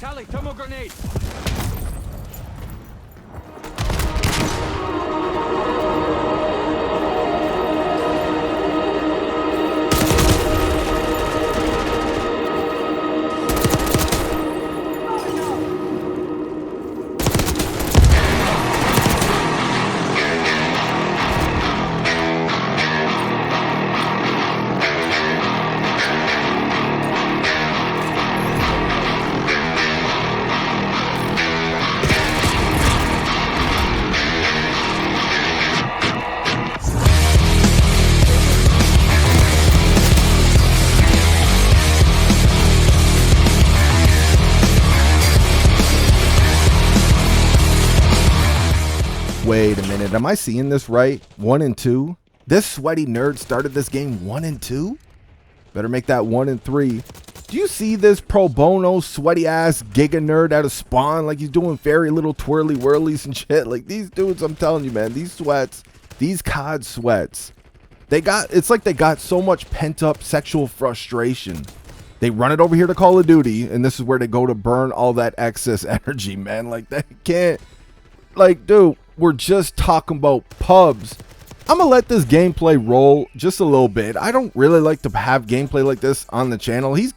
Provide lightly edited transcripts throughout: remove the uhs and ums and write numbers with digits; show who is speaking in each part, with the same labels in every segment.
Speaker 1: Tally, thermal grenade.
Speaker 2: Wait a minute, am I seeing this right? 1 and 2? This sweaty nerd started this game 1 and 2? Better make that 1 and 3. Do you see this pro bono sweaty ass giga nerd out of spawn? Like he's doing very little twirly whirlies and shit. Like these dudes, I'm telling you, man, these sweats, these COD sweats, it's like they got so much pent up sexual frustration. They run it over here to Call of Duty, and this is where they go to burn all that excess energy, man. Like they can't, like, dude, we're just talking about pubs. I'm gonna let this gameplay roll just a little bit. I don't really like to have gameplay like this on the channel. He's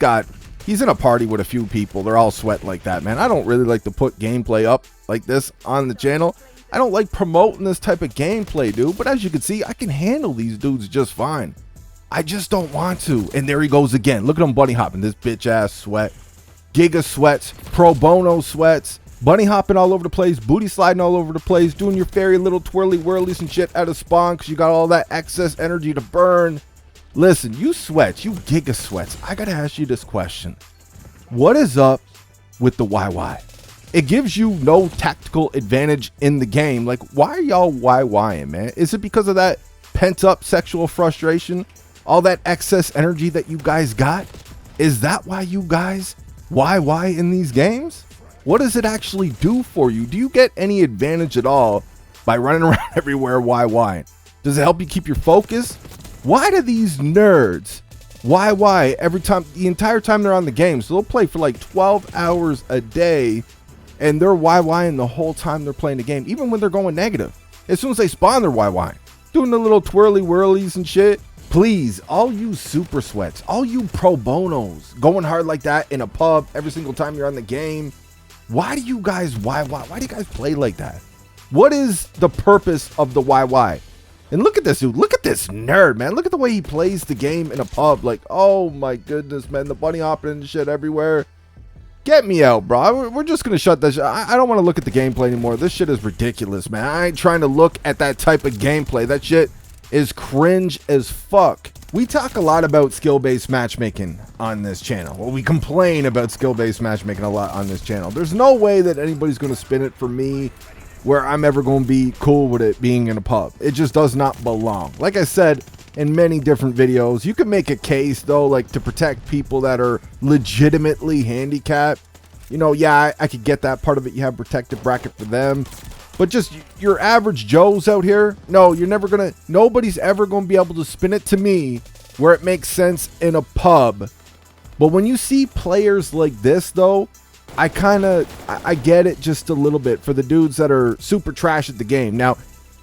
Speaker 2: in a party with a few people. They're all sweating like that, man. I don't really like to put gameplay up like this on the channel. I don't like promoting this type of gameplay, dude. But as you can see, I can handle these dudes just fine. I just don't want to. And there he goes again. Look at him bunny hopping. This bitch ass sweat. Giga sweats. Pro bono sweats. Bunny hopping all over the place, booty sliding all over the place, doing your fairy little twirly whirlies and shit out of spawn because you got all that excess energy to burn. Listen, you sweats, you giga sweats, I gotta ask you this question. What is up with the YY? It gives you no tactical advantage in the game. Like, why are y'all YYing, man? Is it because of that pent up sexual frustration? All that excess energy that you guys got? Is that why you guys YY in these games? What does it actually do for you? Do you get any advantage at all by running around everywhere YYing? Does it help you keep your focus? Why do these nerds YY every time, the entire time they're on the game? So they'll play for like 12 hours a day and they're YYing the whole time they're playing the game, even when they're going negative. As soon as they spawn, they're YYing, doing the little twirly whirlies and shit. Please, all you super sweats, all you pro bonos going hard like that in a pub every single time you're on the game. Why do you guys YY? Why do you guys play like that? What is the purpose of the YY? And look at this dude. Look at this nerd, man. Look at the way he plays the game in a pub. Like, oh my goodness, man. The bunny hopping and shit everywhere. Get me out, bro. We're just going to shut this. I don't want to look at the gameplay anymore. This shit is ridiculous, man. I ain't trying to look at that type of gameplay. That shit is cringe as fuck. We talk a lot about skill-based matchmaking on this channel. Well, we complain about skill-based matchmaking a lot on this channel. There's no way that anybody's going to spin it for me where I'm ever going to be cool with it being in a pub. It just does not belong. Like I said in many different videos, you can make a case, though, like to protect people that are legitimately handicapped. You know, yeah, I could get that part of it. You have protective bracket for them. But just your average Joes out here, no, nobody's ever going to be able to spin it to me where it makes sense in a pub. But when you see players like this, though, I get it just a little bit for the dudes that are super trash at the game. Now,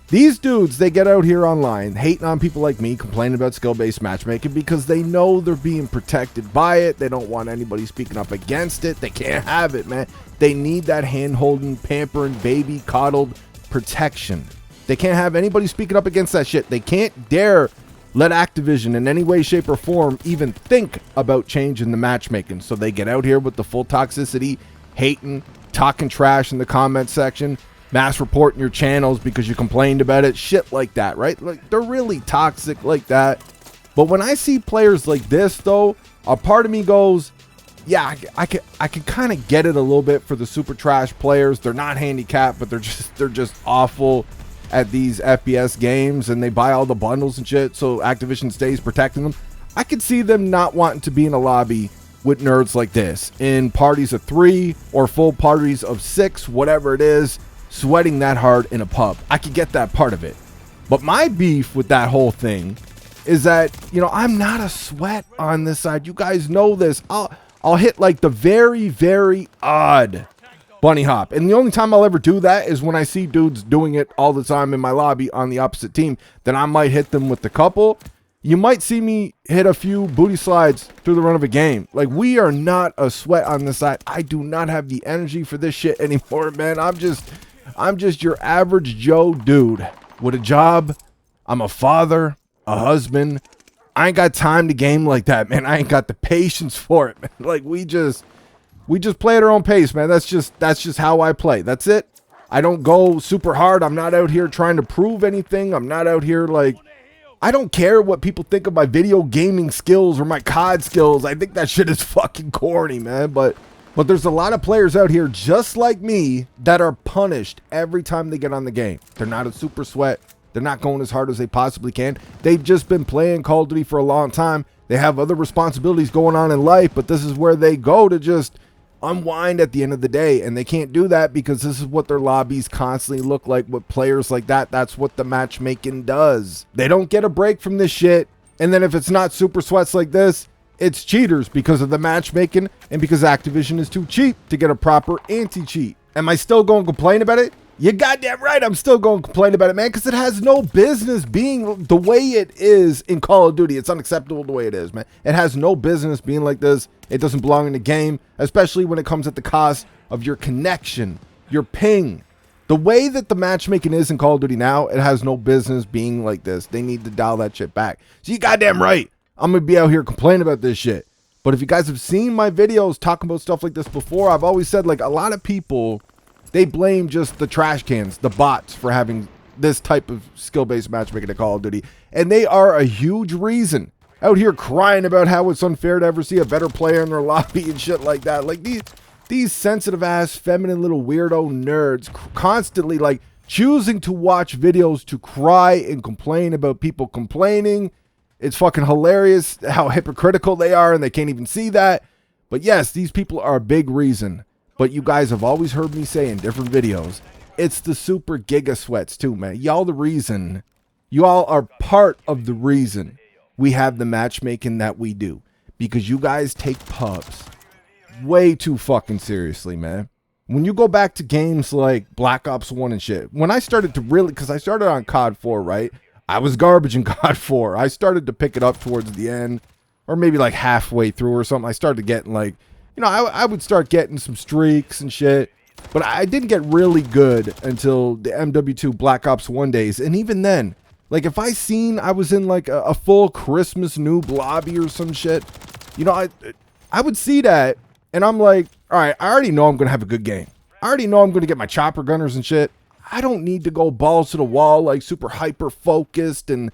Speaker 2: these dudes, they get out here online hating on people like me, complaining about skill-based matchmaking because they know they're being protected by it. They don't want anybody speaking up against it. They can't have it, man. They need that hand-holding, pampering, baby, coddled protection. They can't have anybody speaking up against that shit. They can't dare let Activision in any way, shape, or form even think about changing the matchmaking. So they get out here with the full toxicity, hating, talking trash in the comment section, mass reporting your channels because you complained about it, shit like that, right? Like, they're really toxic like that. But when I see players like this, though, a part of me goes, yeah, I could kind of get it a little bit for the super trash players. They're not handicapped, but they're just awful at these FPS games, and they buy all the bundles and shit, so Activision stays protecting them. I could see them not wanting to be in a lobby with nerds like this, in parties of 3 or full parties of 6, whatever it is, sweating that hard in a pub. I could get that part of it. But my beef with that whole thing is that, you know, I'm not a sweat on this side. You guys know this. I'll hit like the very, very odd bunny hop. And the only time I'll ever do that is when I see dudes doing it all the time in my lobby on the opposite team. Then I might hit them with the couple. You might see me hit a few booty slides through the run of a game. Like, we are not a sweat on this side. I do not have the energy for this shit anymore, man. I'm just your average Joe dude with a job. I'm a father, a husband. I ain't got time to game like that, man. I ain't got the patience for it, man. Like, we just play at our own pace, man. That's just how I play. That's it. I don't go super hard. I'm not out here trying to prove anything. I'm not out here like, I don't care what people think of my video gaming skills or my COD skills. I think that shit is fucking corny, man. But there's a lot of players out here just like me that are punished every time they get on the game. They're not a super sweat. They're not going as hard as they possibly can. They've just been playing Call of Duty for a long time. They have other responsibilities going on in life, but this is where they go to just unwind at the end of the day. And they can't do that because this is what their lobbies constantly look like with players like that. That's what the matchmaking does. They don't get a break from this shit. And then if it's not super sweats like this, it's cheaters because of the matchmaking and because Activision is too cheap to get a proper anti-cheat. Am I still going to complain about it? You're goddamn right, I'm still going to complain about it, man, because it has no business being the way it is in Call of Duty. It's unacceptable the way it is, man. It has no business being like this. It doesn't belong in the game, especially when it comes at the cost of your connection, your ping. The way that the matchmaking is in Call of Duty now, it has no business being like this. They need to dial that shit back. So you goddamn right, I'm going to be out here complaining about this shit. But if you guys have seen my videos talking about stuff like this before, I've always said, like, a lot of people, they blame just the trash cans, the bots, for having this type of skill-based matchmaking to Call of Duty. And they are a huge reason. Out here crying about how it's unfair to ever see a better player in their lobby and shit like that. Like, these sensitive-ass, feminine little weirdo nerds constantly, like, choosing to watch videos to cry and complain about people complaining. It's fucking hilarious how hypocritical they are, and they can't even see that. But yes, these people are a big reason. But you guys have always heard me say in different videos, it's the super giga sweats too, man. Y'all the reason. You all are part of the reason we have the matchmaking that we do. Because you guys take pubs way too fucking seriously, man. When you go back to games like Black Ops 1 and shit, when I started to really, because I started on COD 4, right? I was garbage in COD 4. I started to pick it up towards the end, or maybe like halfway through or something. I started getting like, you know, I would start getting some streaks and shit, but I didn't get really good until the MWIII Black Ops 1 days. And even then, like, if I was in like a full Christmas noob lobby or some shit, you know, I would see that and I'm like, all right, I already know I'm going to have a good game. I already know I'm going to get my chopper gunners and shit. I don't need to go balls to the wall, like super hyper focused and,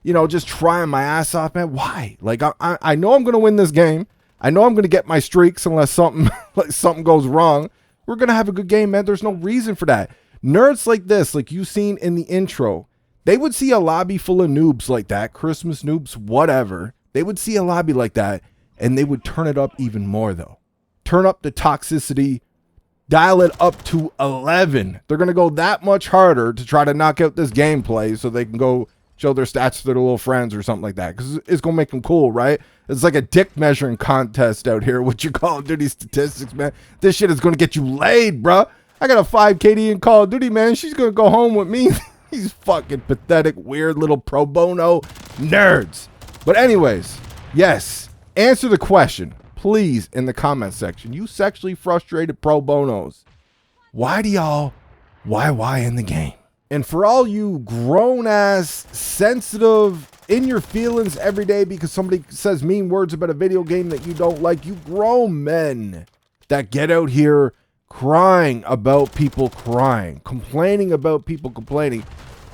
Speaker 2: you know, just trying my ass off, man. Why? Like, I know I'm going to win this game. I know I'm going to get my streaks unless something like something goes wrong. We're going to have a good game, man. There's no reason for that. Nerds like this, like you seen in the intro, they would see a lobby full of noobs like that, Christmas noobs, whatever. They would see a lobby like that, and they would turn it up even more, though. Turn up the toxicity, dial it up to 11. They're going to go that much harder to try to knock out this gameplay so they can go show their stats to their little friends or something like that, because it's going to make them cool, right? It's like a dick measuring contest out here with your Call of Duty statistics, man. This shit is going to get you laid, bro. I got a 5 KD in Call of Duty, man. She's going to go home with me. These fucking pathetic, weird little pro bono nerds. But anyways, yes, answer the question, please, in the comment section. You sexually frustrated pro bonos, why do y'all why in the game? And for all you grown-ass, sensitive, in your feelings every day because somebody says mean words about a video game that you don't like, you grown men that get out here crying about people crying, complaining about people complaining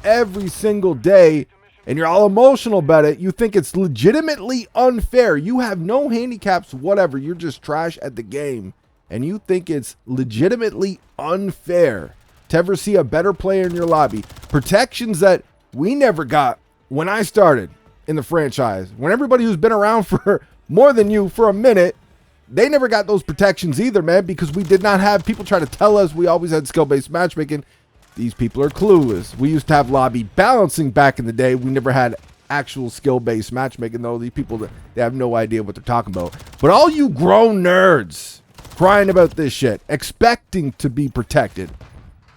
Speaker 2: every single day, and you're all emotional about it. You think it's legitimately unfair. You have no handicaps, whatever. You're just trash at the game, and you think it's legitimately unfair to ever see a better player in your lobby. Protections that we never got when I started in the franchise. When everybody who's been around for more than you for a minute, they never got those protections either, man, because we did not have people try to tell us we always had skill-based matchmaking. These people are clueless. We used to have lobby balancing back in the day. We never had actual skill-based matchmaking, though. These people, they have no idea what they're talking about. But all you grown nerds crying about this shit, expecting to be protected,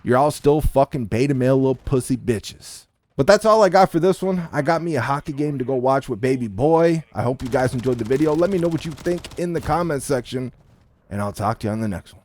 Speaker 2: you're all still fucking beta male little pussy bitches. But that's all I got for this one. I got me a hockey game to go watch with baby boy. I hope you guys enjoyed the video. Let me know what you think in the comments section, and I'll talk to you on the next one.